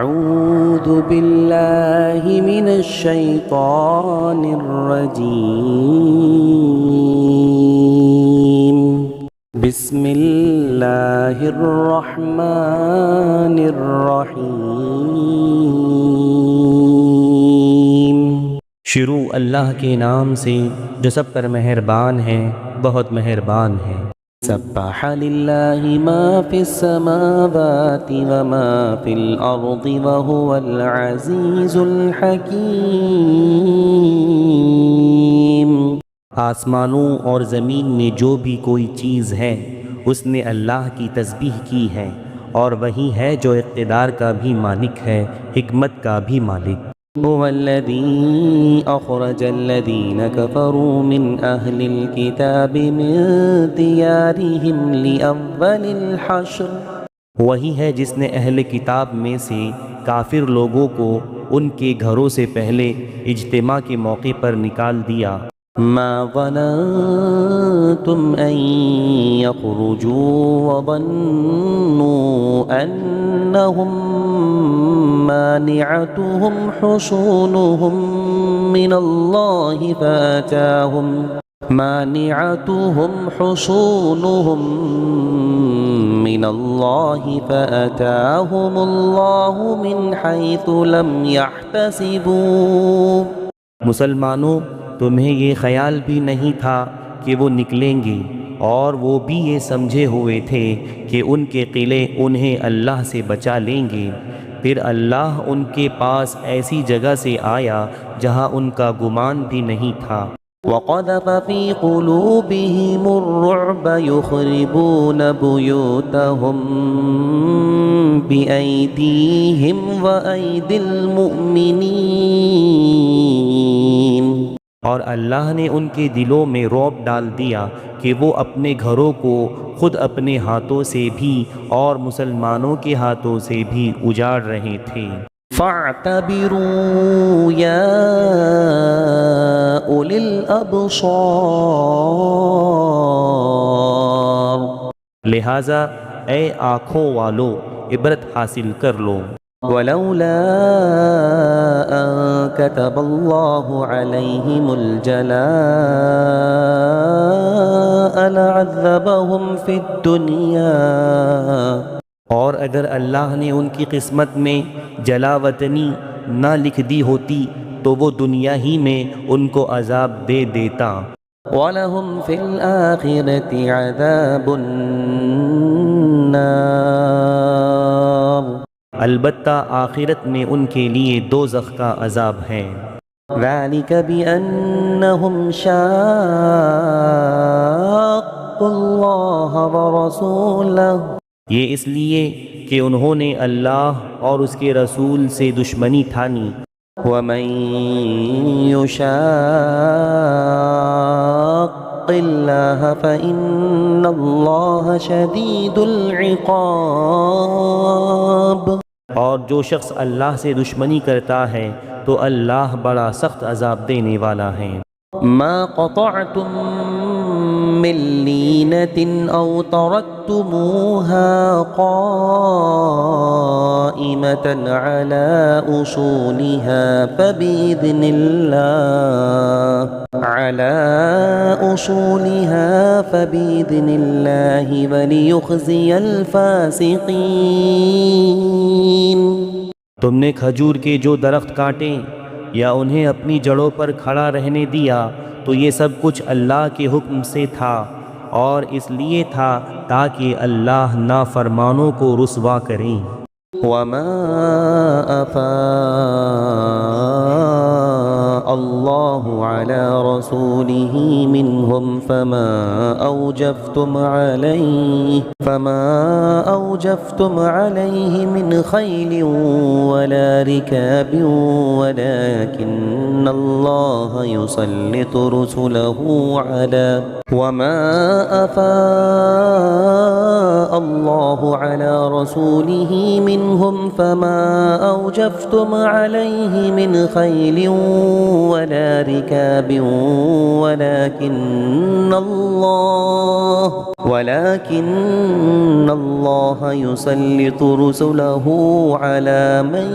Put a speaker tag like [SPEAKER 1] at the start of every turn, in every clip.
[SPEAKER 1] أعوذ بالله من الشيطان الرجيم بسم الله الرحمن الرحيم
[SPEAKER 2] شروع اللہ کے نام سے جو سب پر مہربان ہے، بہت مہربان ہے۔
[SPEAKER 1] سبح لله ما في السماوات وما في الأرض وهو العزيز الحكيم۔
[SPEAKER 2] آسمانوں اور زمین میں جو بھی کوئی چیز ہے اس نے اللہ کی تسبیح کی ہے، اور وہی ہے جو اقتدار کا بھی مالک ہے، حکمت کا بھی مالک۔
[SPEAKER 1] هو الذي أخرج الذين كفروا من أهل الكتاب من ديارهم لأول الحشر۔
[SPEAKER 2] وہی ہے جس نے اہل کتاب میں سے کافر لوگوں کو ان کے گھروں سے پہلے اجتماع کے موقع پر نکال دیا۔
[SPEAKER 1] ما ظننتم أن يخرجوا وظنوا أنهم مانعتهم حصونهم من الله فأتاهم الله من حيث لم يحتسبوا۔
[SPEAKER 2] مسلمانوں، تمہیں یہ خیال بھی نہیں تھا کہ وہ نکلیں گے، اور وہ بھی یہ سمجھے ہوئے تھے کہ ان کے قلعے انہیں اللہ سے بچا لیں گے، پھر اللہ ان کے پاس ایسی جگہ سے آیا جہاں ان کا گمان بھی نہیں تھا۔
[SPEAKER 1] وقذف في قلوبهم الرعب يخربون بيوتهم بأيديهم وأيدي المؤمنين۔
[SPEAKER 2] اور اللہ نے ان کے دلوں میں رعب ڈال دیا کہ وہ اپنے گھروں کو خود اپنے ہاتھوں سے بھی اور مسلمانوں کے ہاتھوں سے بھی اجاڑ رہے تھے۔
[SPEAKER 1] فاعتبروا يا أولي الأبصار۔
[SPEAKER 2] لہٰذا اے آنکھوں والو، عبرت حاصل کر لو۔
[SPEAKER 1] ولولا أن كتب الله عليهم الجلاء لعذبهم في الدنيا۔
[SPEAKER 2] اور اگر اللہ نے ان کی قسمت میں جلا وطنی نہ لکھ دی ہوتی تو وہ دنیا ہی میں ان کو عذاب دے دیتا۔
[SPEAKER 1] وَلَهُمْ فِي الْآخِرَةِ عَذَابُ النَّارِ۔
[SPEAKER 2] البتہ آخرت میں ان کے لیے دوزخ کا عذاب ہے۔
[SPEAKER 1] ذَلِكَ بِأَنَّهُمْ شَاقُّوا اللَّهَ وَرَسُولَهُ۔
[SPEAKER 2] یہ اس لیے کہ انہوں نے اللہ اور اس کے رسول سے دشمنی ٹھانی۔
[SPEAKER 1] وَمَن يُشَاقِّ اللَّهَ فَإِنَّ اللَّهَ شَدِيدُ الْعِقَابِ۔
[SPEAKER 2] اور جو شخص اللہ سے دشمنی کرتا ہے تو اللہ بڑا سخت عذاب دینے والا ہے۔
[SPEAKER 1] ما قطعتم من لينة أو تركتموها قائمة على أصولها فبإذن الله وليخزي الفاسقين۔
[SPEAKER 2] تم نے کھجور کے جو درخت کاٹے یا انہیں اپنی جڑوں پر کھڑا رہنے دیا تو یہ سب کچھ اللہ کے حکم سے تھا، اور اس لیے تھا تاکہ اللہ نافرمانوں کو رسوا کریں۔
[SPEAKER 1] وما أفاء الله على رسوله منهم فما أوجفتم عليه من خيل ولا ركاب ولكن الله يسلط رسله على وما أفاء الله على رسوله منهم فما أوجفتم عليه من خيل ولا ركاب ولكن الله يسلط رسله على من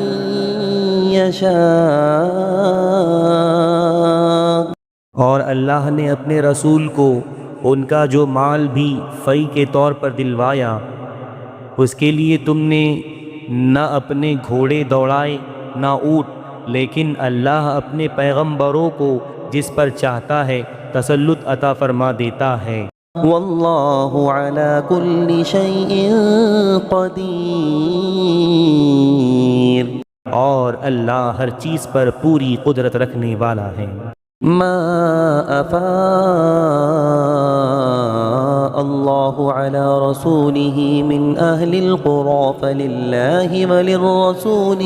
[SPEAKER 1] يشاء.
[SPEAKER 2] اور اللہ نے اپنے رسول کو ان کا جو مال بھی فی کے طور پر دلوایا، اس کے لیے تم نے نہ اپنے گھوڑے دوڑائے نہ اونٹ، لیکن اللہ اپنے پیغمبروں کو جس پر چاہتا ہے تسلط عطا فرما دیتا ہے.
[SPEAKER 1] واللہ علی کل شیء قدیر.
[SPEAKER 2] اور اللہ ہر چیز پر پوری قدرت رکھنے والا ہے.
[SPEAKER 1] ما افاء اللہ علی رسولہ من اہل القرى فللہ وللرسول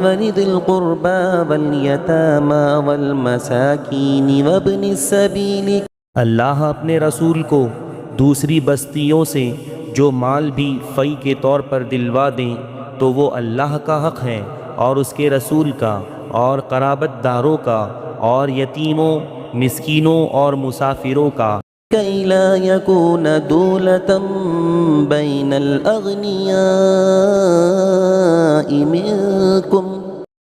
[SPEAKER 1] ولذي القربى واليتامى والمساكين وابن السبيل.
[SPEAKER 2] اللہ اپنے رسول کو دوسری بستیوں سے جو مال بھی فی کے طور پر دلوا دیں تو وہ اللہ کا حق ہے، اور اس کے رسول کا، اور قرابت داروں کا، اور یتیموں، مسکینوں اور مسافروں کا،
[SPEAKER 1] كي لا يكون دولة بين الأغنياء منكم.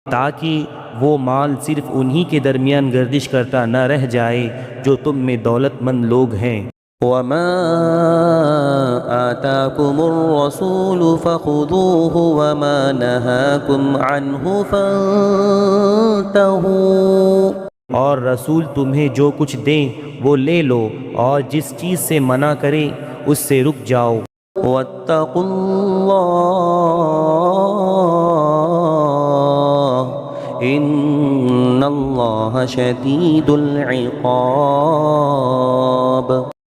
[SPEAKER 2] تاکہ وہ مال صرف انہی کے درمیان گردش کرتا نہ رہ جائے جو تم میں دولت مند لوگ ہیں.
[SPEAKER 1] وما آتاكم الرسول فخذوه وما نهاكم عنه فانتهوا.
[SPEAKER 2] اور رسول تمہیں جو کچھ دیں وہ لے لو، اور جس چیز سے منع کرے اس سے رک جاؤ.
[SPEAKER 1] واتقوا اللہ ان اللہ شدید العقاب.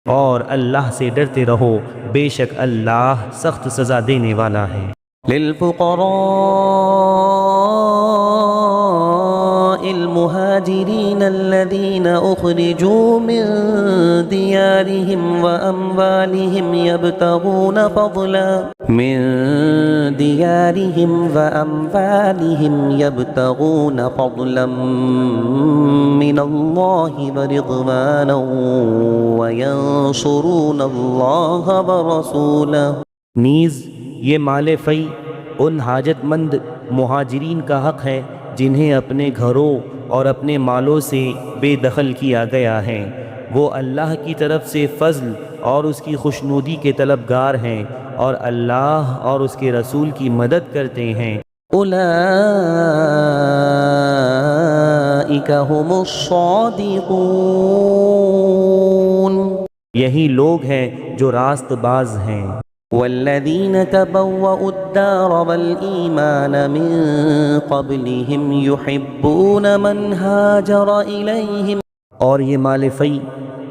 [SPEAKER 2] اور اللہ سے ڈرتے رہو، بے شک اللہ سخت سزا دینے والا ہے.
[SPEAKER 1] للفقراء المهاجرين الذين أخرجوا من ديارهم وأموالهم يبتغون فضلا من الله ورضوانا وينصرون الله ورسوله.
[SPEAKER 2] نیز یہ مال فی ان حاجت مند مہاجرین کا حق ہے جنہیں اپنے گھروں اور اپنے مالوں سے بے دخل کیا گیا ہے. وہ اللہ کی طرف سے فضل اور اس کی خوشنودی کے طلبگار ہیں، اور اللہ اور اس کے رسول کی مدد کرتے ہیں.
[SPEAKER 1] اولئک هم الصادقون.
[SPEAKER 2] یہی لوگ ہیں جو راست باز ہیں.
[SPEAKER 1] والذین تبوأوا الدار والایمان من قبلهم يحبون من هاجر الیہم.
[SPEAKER 2] اور یہ مال فی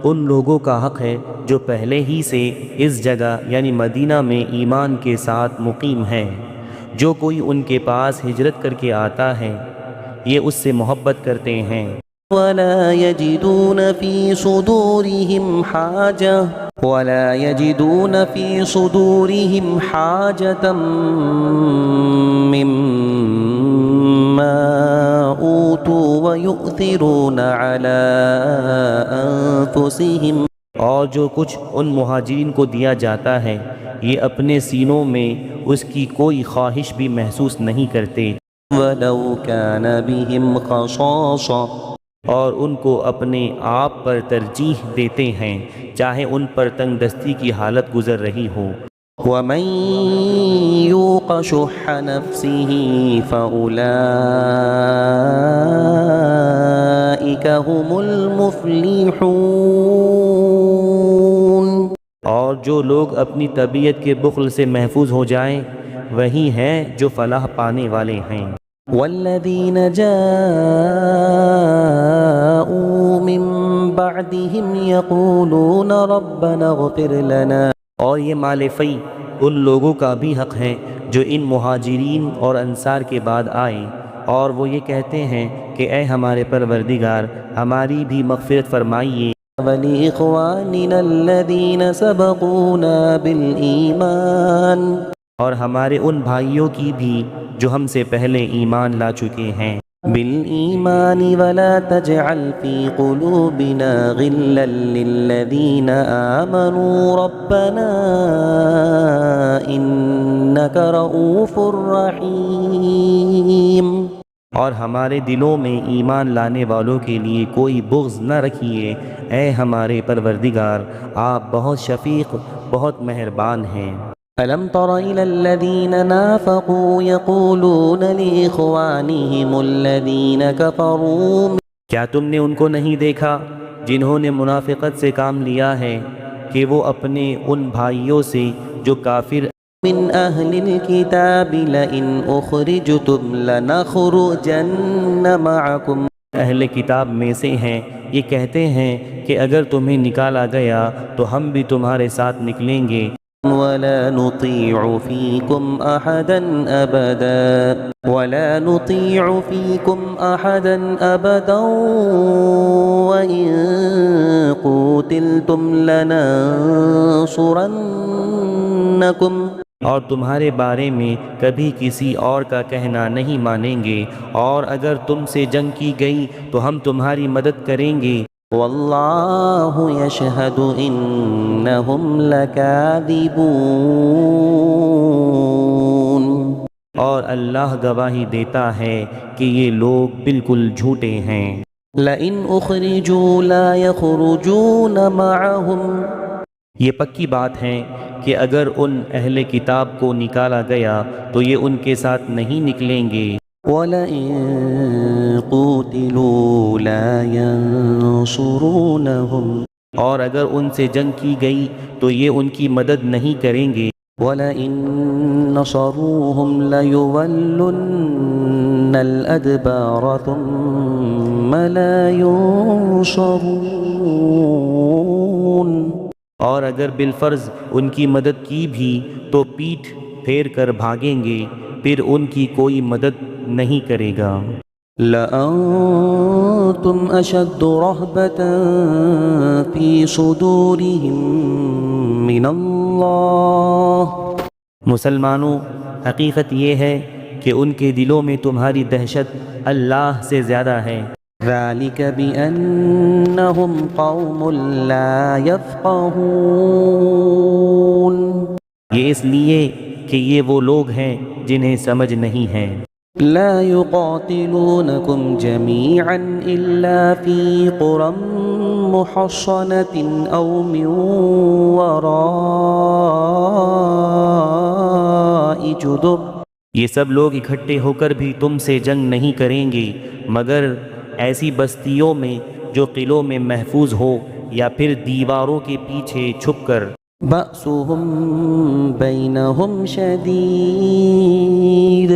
[SPEAKER 2] ان لوگوں کا حق ہے جو پہلے ہی سے اس جگہ یعنی مدینہ میں ایمان کے ساتھ مقیم ہیں. جو کوئی ان کے پاس ہجرت کر کے آتا ہے یہ اس سے محبت کرتے ہیں.
[SPEAKER 1] ولا يجدون في صدورهم حاجة مما أوتوا ويؤثرون على أنفسهم.
[SPEAKER 2] اور جو کچھ ان مہاجرین کو دیا جاتا ہے یہ اپنے سینوں میں اس کی کوئی خواہش بھی محسوس نہیں کرتے.
[SPEAKER 1] ولو كان بهم خصاصة.
[SPEAKER 2] اور ان کو اپنے آپ پر ترجیح دیتے ہیں چاہے ان پر تنگ دستی کی حالت گزر رہی ہو.
[SPEAKER 1] ومن يوق شح نفسه فأولئك هم المفلحون.
[SPEAKER 2] اور جو لوگ اپنی طبیعت کے بخل سے محفوظ ہو جائیں وہی ہیں جو فلاح پانے والے ہیں.
[SPEAKER 1] والذین جاءوا من بعدهم يقولون ربنا اغفر لنا.
[SPEAKER 2] اور یہ مال فی ان لوگوں کا بھی حق ہے جو ان مہاجرین اور انصار کے بعد آئے اور وہ یہ کہتے ہیں کہ اے ہمارے پروردگار ہماری بھی مغفرت فرمائیے.
[SPEAKER 1] وَلِإِخْوَانِنَا الَّذِينَ سَبَقُونَا بِالْإِيمَانِ.
[SPEAKER 2] اور ہمارے ان بھائیوں کی بھی جو ہم سے پہلے ایمان لا چکے ہیں۔
[SPEAKER 1] بالإيمان ولا تجعل في قلوبنا غلا للذين آمنوا ربنا إنك رؤوف رحيم۔
[SPEAKER 2] اور ہمارے دلوں میں ایمان لانے والوں کے لیے کوئی بغض نہ رکھیے، اے ہمارے پروردگار آپ بہت شفیق بہت مہربان ہیں۔
[SPEAKER 1] ألم تر إلى الذين نافقوا يقولون لإخوانهم الذين كفروا
[SPEAKER 2] کیا تم نے ان کو نہیں دیکھا جنہوں نے منافقت سے کام لیا ہے کہ وہ اپنے ان بھائیوں سے جو کافر
[SPEAKER 1] من أهل الكتاب لئن أخرجتم لنخرجن معكم
[SPEAKER 2] اہل کتاب میں سے ہیں، یہ کہتے ہیں کہ اگر تمہیں نکالا گیا تو ہم بھی تمہارے ساتھ نکلیں گے،
[SPEAKER 1] ولا نطيع فيكم أحدا أبدا وإن قوتلتم لننصرنكم۔
[SPEAKER 2] اور تمہارے بارے میں کبھی کسی اور کا کہنا نہیں مانیں گے، اور اگر تم سے جنگ کی گئی تو ہم تمہاری مدد کریں گے،
[SPEAKER 1] واللہ یشہد انہم لکاذبون،
[SPEAKER 2] اور اللہ گواہی دیتا ہے کہ یہ لوگ بالکل جھوٹے ہیں۔
[SPEAKER 1] لئن اخرجوا لا یخرجون معہم،
[SPEAKER 2] یہ پکی بات ہے کہ اگر ان اہل کتاب کو نکالا گیا تو یہ ان کے ساتھ نہیں نکلیں گے،
[SPEAKER 1] وَلَئِن قُوتِلُوا لَا يَنصُرُونَهُمْ،
[SPEAKER 2] اور اگر ان سے جنگ کی گئی تو یہ ان کی مدد نہیں کریں گے،
[SPEAKER 1] وَلَئِن نَصَرُوهُمْ لَيُوَلُّنَّ الْأَدْبَارَ ثُمَّ لَا يُنصَرُونَ،
[SPEAKER 2] اور اگر بالفرض ان کی مدد کی بھی تو پیٹھ پھیر کر بھاگیں گے، پھر ان کی کوئی مدد نہیں کرے گا۔
[SPEAKER 1] لَأَنْتُمْ أَشَدُّ رَهْبَةً فِي صُدُورِهِمْ مِنَ اللَّهِ،
[SPEAKER 2] مسلمانوں حقیقت یہ ہے کہ ان کے دلوں میں تمہاری دہشت اللہ سے زیادہ ہے،
[SPEAKER 1] ذَلِكَ بِأَنَّهُمْ قَوْمٌ لَا يَفْقَهُونَ،
[SPEAKER 2] یہ اس لیے کہ یہ وہ لوگ ہیں جنہیں سمجھ نہیں ہے۔
[SPEAKER 1] لا يقاتلونكم جميعا إلا في قرى محصنة أو من وراء جدر،
[SPEAKER 2] یہ سب لوگ اکٹھے ہو کر بھی تم سے جنگ نہیں کریں گے مگر ایسی بستیوں میں جو قلعوں میں محفوظ ہو یا پھر دیواروں کے پیچھے چھپ کر،
[SPEAKER 1] بأسهم بينهم شديد،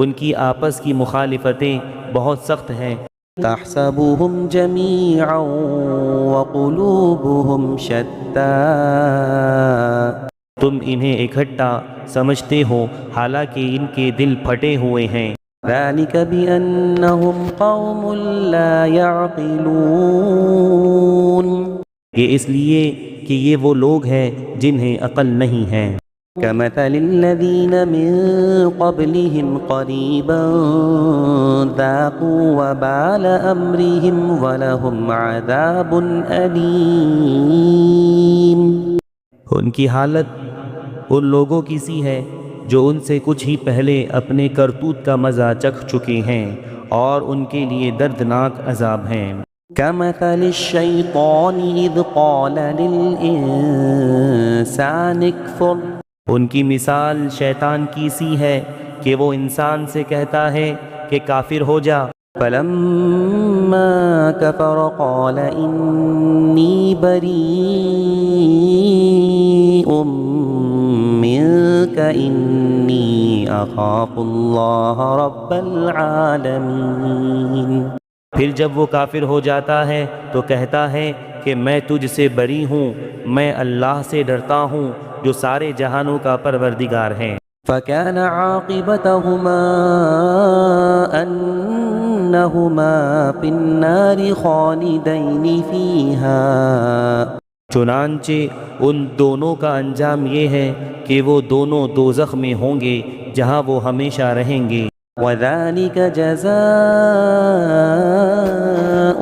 [SPEAKER 2] ان کی آپس کی مخالفتیں بہت سخت ہیں،
[SPEAKER 1] تحسبهم جميعا وقلوبهم شتى،
[SPEAKER 2] تم انہیں اکٹھا سمجھتے ہو حالانکہ ان کے دل پھٹے ہوئے ہیں،
[SPEAKER 1] ذلك بأنهم قوم لا يعقلون،
[SPEAKER 2] یہ اس لیے کہ یہ وہ لوگ ہیں جنہیں عقل نہیں ہے،
[SPEAKER 1] كمثل الذين من قبلهم قريبا ذاقوا وبال أمرهم ولهم عذاب أليم،
[SPEAKER 2] ان کی حالت ان لوگوں کی سی ہے جو ان سے کچھ ہی پہلے اپنے کرتوت کا مزہ چکھ چکے ہیں اور ان کے لیے دردناک عذاب ہیں،
[SPEAKER 1] كمثل الشيطان إذ قال للإنسان اكفر،
[SPEAKER 2] ان کی مثال شیطان کی سی ہے کہ وہ انسان سے کہتا ہے کہ کافر ہو جا،
[SPEAKER 1] فلما كفر قال إني بريء منك إني أخاف الله رب العالمين،
[SPEAKER 2] پھر جب وہ کافر ہو جاتا ہے تو کہتا ہے کہ میں تجھ سے بری ہوں، میں اللہ سے ڈرتا ہوں جو سارے جہانوں کا پروردگار ہے،
[SPEAKER 1] فكان عاقبتهما أنهما في النار خالدين فيها،
[SPEAKER 2] چنانچہ ان دونوں کا انجام یہ ہے کہ وہ دونوں دوزخ میں ہوں گے جہاں وہ ہمیشہ رہیں گے۔
[SPEAKER 1] وَذَلِكَ جَزَاءُ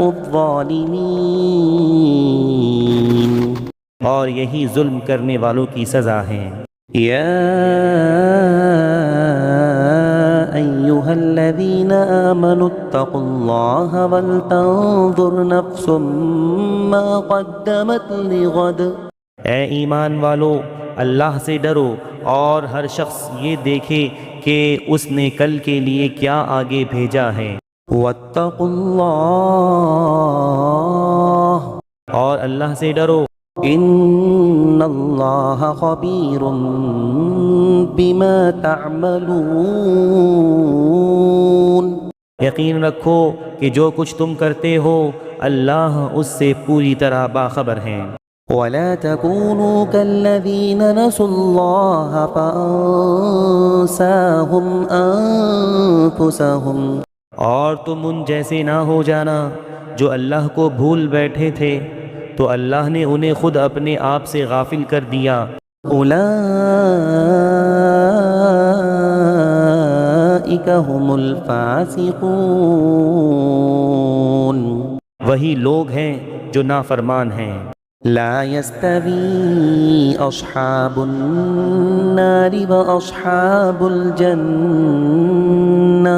[SPEAKER 1] الظَّالِمِينَ،
[SPEAKER 2] اور یہی ظلم کرنے والوں کی سزا ہے۔
[SPEAKER 1] یا ایہا الذین آمنوا اتقوا اللہ ولتنظر نفس ما قدمت لغد۔
[SPEAKER 2] اے ایمان والو، اللہ سے ڈرو اور ہر شخص یہ دیکھے کہ اس نے کل کے لیے کیا آگے بھیجا ہے۔
[SPEAKER 1] واتقوا اللہ،
[SPEAKER 2] اور اللہ سے ڈرو،
[SPEAKER 1] ان اللہ خبیر بما تعملون۔
[SPEAKER 2] یقین رکھو کہ جو کچھ تم کرتے ہو اللہ اس سے پوری طرح باخبر ہیں۔
[SPEAKER 1] ولا تكونوا كالذين نسوا الله فأنساهم أنفسهم،
[SPEAKER 2] اور تم ان جیسے نہ ہو جانا جو اللہ کو بھول بیٹھے تھے تو اللہ نے انہیں خود اپنے آپ سے غافل کر دیا۔
[SPEAKER 1] أولئك هم الفاسقون،
[SPEAKER 2] وہی لوگ ہیں جو نافرمان ہیں۔
[SPEAKER 1] لا يستوي أصحاب النار وأصحاب الجنة،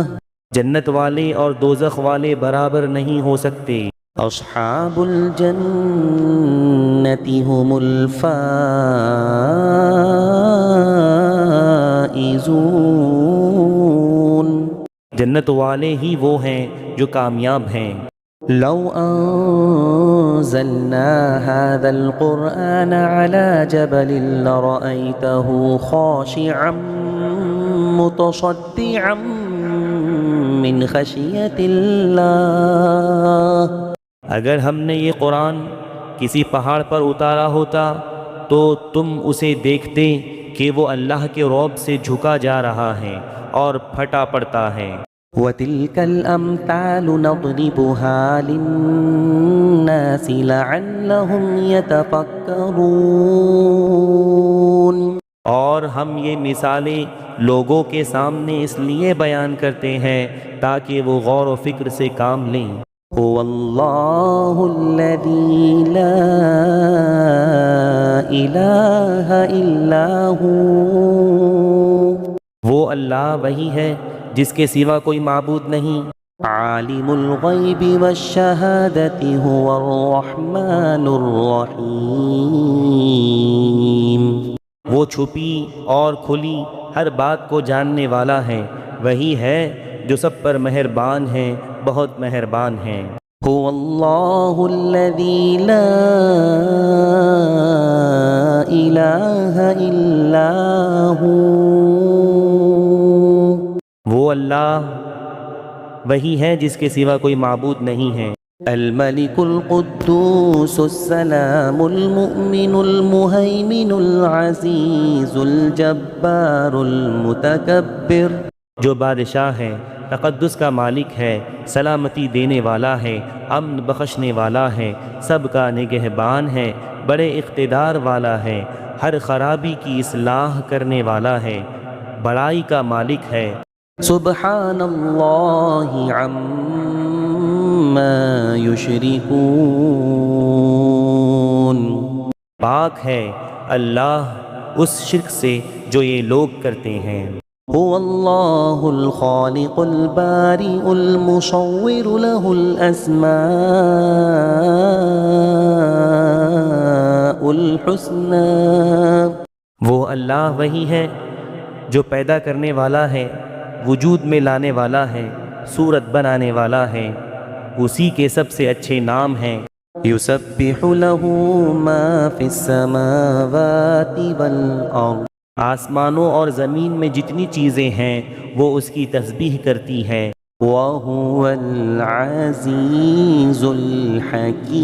[SPEAKER 2] جنت والے اور دوزخ والے برابر نہیں ہو سکتے۔
[SPEAKER 1] أصحاب الجنة هم الفائزون،
[SPEAKER 2] جنت والے ہی وہ ہیں جو کامیاب ہیں۔
[SPEAKER 1] لو أنزلنا هذا القرآن على جبل لرأيته خاشعا متصدعا من خشية الله،
[SPEAKER 2] اگر ہم نے یہ قرآن کسی پہاڑ پر اتارا ہوتا تو تم اسے دیکھتے کہ وہ اللہ کے رعب سے جھکا جا رہا ہے اور پھٹا پڑتا ہے۔
[SPEAKER 1] وتلك الأمثال نضربها للناس لعلهم يتفكرون،
[SPEAKER 2] اور ہم یہ مثالیں لوگوں کے سامنے اس لیے بیان کرتے ہیں تاکہ وہ غور و فکر سے کام لیں۔
[SPEAKER 1] هو اللہ الذی لا الہ الا هو،
[SPEAKER 2] وہ اللہ وہی ہے جس کے سوا کوئی معبود نہیں۔
[SPEAKER 1] عالم الغیب والشہادۃ هو الرحمن الرحیم،
[SPEAKER 2] وہ چھپی اور کھلی ہر بات کو جاننے والا ہے، وہی ہے جو سب پر مہربان ہے، بہت مہربان ہے۔
[SPEAKER 1] هو اللہ الذی لا الہ الا هو،
[SPEAKER 2] وہ اللہ وہی ہے جس کے سوا کوئی معبود نہیں ہے۔
[SPEAKER 1] الملك القدوس السلام المؤمن المهيمن العزيز الجبار المتكبر،
[SPEAKER 2] جو بادشاہ ہے، تقدس کا مالک ہے، سلامتی دینے والا ہے، امن بخشنے والا ہے، سب کا نگہبان ہے، بڑے اقتدار والا ہے، ہر خرابی کی اصلاح کرنے والا ہے، بڑائی کا مالک ہے۔
[SPEAKER 1] سبحان اللہ عما یشرکون،
[SPEAKER 2] پاک ہے اللہ اس شرک سے جو یہ لوگ کرتے ہیں۔
[SPEAKER 1] هو اللہ الخالق البارئ المصور له الاسماء الحسنى،
[SPEAKER 2] وہ اللہ وہی ہے جو پیدا کرنے والا ہے، وجود میں لانے والا ہے، صورت بنانے والا ہے، اسی کے سب سے اچھے نام ہیں۔
[SPEAKER 1] یسبح له ما فی السماوات والارض،
[SPEAKER 2] آسمانوں اور زمین میں جتنی چیزیں ہیں وہ اس کی تسبیح کرتی ہیں۔
[SPEAKER 1] وَهُوَ الْعَزِيزُ الْحَكِيمُ،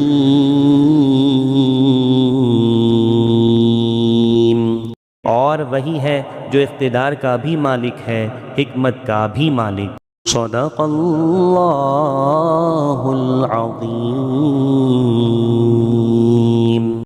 [SPEAKER 2] اور وہی ہے جو اقتدار کا بھی مالک ہے، حکمت کا بھی مالک۔
[SPEAKER 1] صدق اللہ العظیم۔